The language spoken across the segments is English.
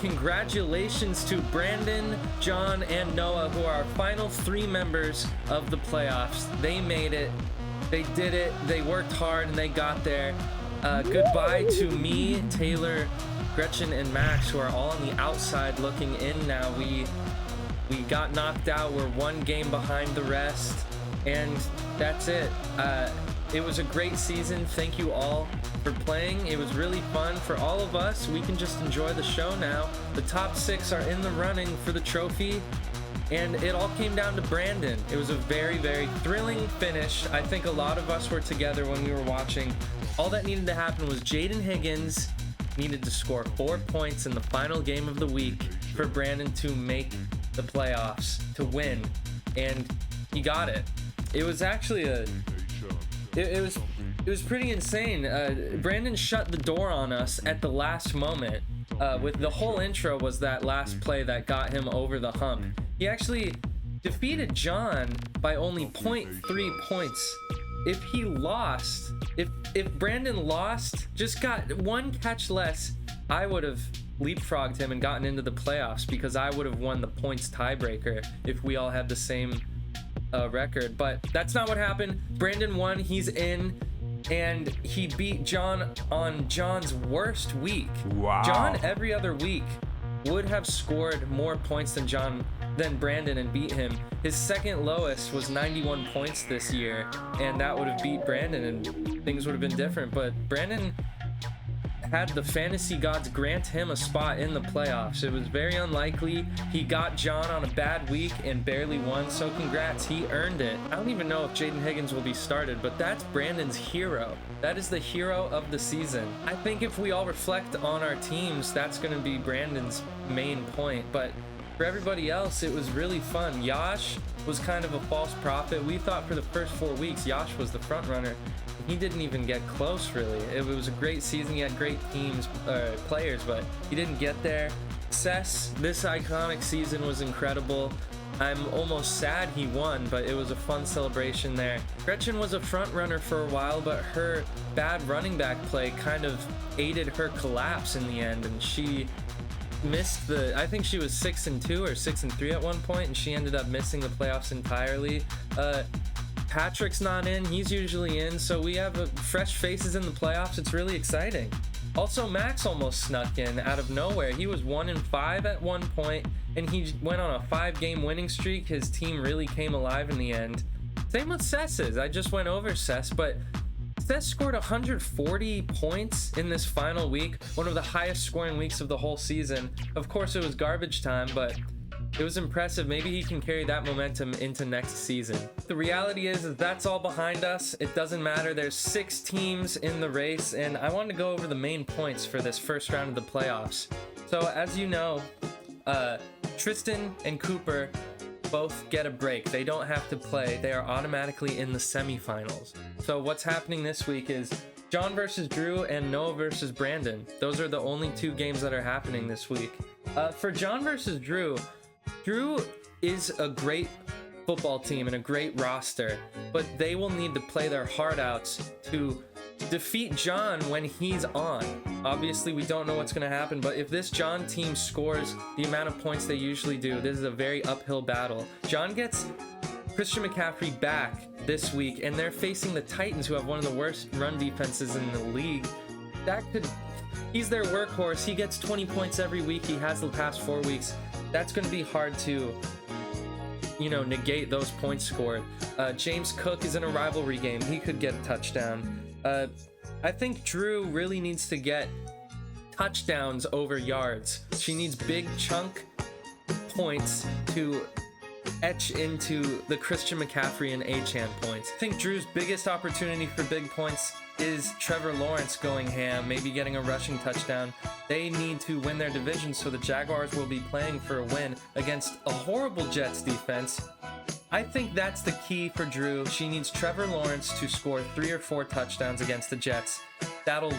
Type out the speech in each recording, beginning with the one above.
Congratulations to Brandon, John, and Noah, who are our final 3 members of the playoffs. They made it. They did it. They worked hard and they got there. Goodbye to me, Taylor, Gretchen, and Max, who are all on the outside looking in now. We got knocked out. We're 1 game behind the rest, and that's it. It was a great season. Thank you all for playing. It was really fun for all of us. We can just enjoy the show now. The top 6 are in the running for the trophy, and it all came down to Brandon. It was a very, very thrilling finish. I think a lot of us were together when we were watching. All that needed to happen was Jaden Higgins needed to score 4 points in the final game of the week for Brandon to make the playoffs, to win, and he got it. It was actually it was pretty insane. Brandon shut the door on us at the last moment. With the whole intro was that last play that got him over the hump. He actually defeated John by only 0.3 points. If he lost, if Brandon lost, just got 1 catch less, I would have leapfrogged him and gotten into the playoffs because I would have won the points tiebreaker if we all had the same record. But that's not what happened. Brandon won. He's in. And he beat John on John's worst week. Wow. John every other week would have scored more points than Brandon and beat him. His second lowest was 91 points this year, and that would have beat Brandon and things would have been different. But Brandon had the fantasy gods grant him a spot in the playoffs. It was very unlikely. He got John on a bad week and barely won, so congrats, he earned it. I don't even know if Jaden Higgins will be started, but that's Brandon's hero. That is the hero of the season. I think if we all reflect on our teams, that's going to be Brandon's main point, but for everybody else, it was really fun. Yash was kind of a false prophet. We thought for the first 4 weeks, Yash was the front runner. He didn't even get close, really. It was a great season. He had great players, but he didn't get there. Cess, this iconic season was incredible. I'm almost sad he won, but it was a fun celebration there. Gretchen was a front runner for a while, but her bad running back play kind of aided her collapse in the end, and she missed I think she was 6-2 or 6-3 at one point, and she ended up missing the playoffs entirely. Patrick's not in, he's usually in, so we have fresh faces in the playoffs. It's really exciting. Also, Max almost snuck in out of nowhere. He was 1-5 at one point, and he went on a 5-game winning streak. His team really came alive in the end. Same with Cess's. I just went over Cess, but Cess scored 140 points in this final week, one of the highest scoring weeks of the whole season. Of course, it was garbage time, but it was impressive. Maybe he can carry that momentum into next season. The reality is that's all behind us. It doesn't matter. There's 6 teams in the race, and I wanted to go over the main points for this first round of the playoffs. So as you know, Tristan and Cooper both get a break. They don't have to play. They are automatically in the semifinals. So what's happening this week is John versus Drew and Noah versus Brandon. Those are the only two games that are happening this week. For John versus Drew, Drew is a great football team and a great roster, but they will need to play their heart outs to defeat John when he's on. Obviously, we don't know what's going to happen, but if this John team scores the amount of points they usually do, this is a very uphill battle. John gets Christian McCaffrey back this week, and they're facing the Titans, who have one of the worst run defenses in the league. He's their workhorse. He gets 20 points every week. He has the past 4 weeks. That's going to be hard to, negate those points scored. James Cook is in a rivalry game. He could get a touchdown. I think Drew really needs to get touchdowns over yards. She needs big chunk points to etch into the Christian McCaffrey and Achane points. I think Drew's biggest opportunity for big points is Trevor Lawrence going ham, maybe getting a rushing touchdown. They need to win their division, so the Jaguars will be playing for a win against a horrible Jets defense. I think that's the key for Drew. She needs Trevor Lawrence to score 3 or 4 touchdowns against the Jets. That'll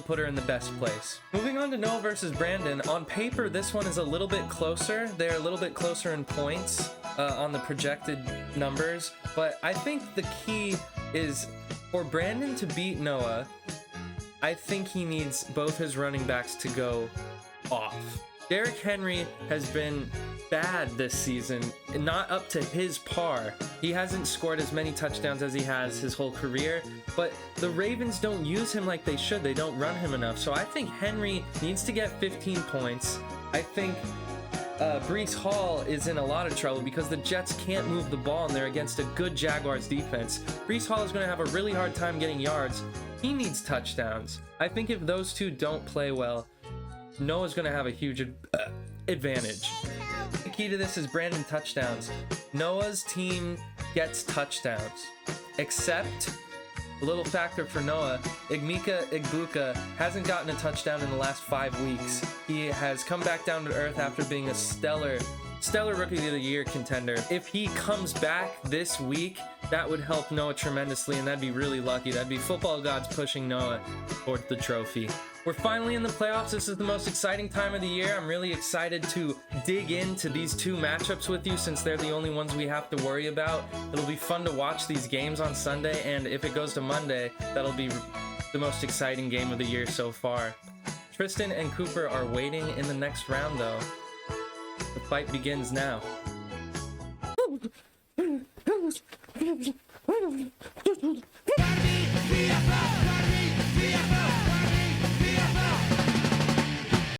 put her in the best place. Moving on to Noah versus Brandon. On paper, this one is a little bit closer. They're a little bit closer in points on the projected numbers. But I think the key is for Brandon to beat Noah, I think he needs both his running backs to go off. Derrick Henry has been bad this season, not up to his par. He hasn't scored as many touchdowns as he has his whole career, but the Ravens don't use him like they should. They don't run him enough. So I think Henry needs to get 15 points. I think Breece Hall is in a lot of trouble because the Jets can't move the ball and they're against a good Jaguars defense. Breece Hall is going to have a really hard time getting yards. He needs touchdowns. I think if those two don't play well, Noah's going to have a huge advantage. The key to this is Brandon touchdowns. Noah's team gets touchdowns, except a little factor for Noah, Igmika Igbuka hasn't gotten a touchdown in the last 5 weeks. He has come back down to earth after being a stellar Rookie of the Year contender. If he comes back this week, that would help Noah tremendously, and that'd be really lucky. That'd be football gods pushing Noah toward the trophy. We're finally in the playoffs. This is the most exciting time of the year. I'm really excited to dig into these two matchups with you since they're the only ones we have to worry about. It'll be fun to watch these games on Sunday, and if it goes to Monday, that'll be the most exciting game of the year so far. Tristan and Cooper are waiting in the next round, though. The fight begins now.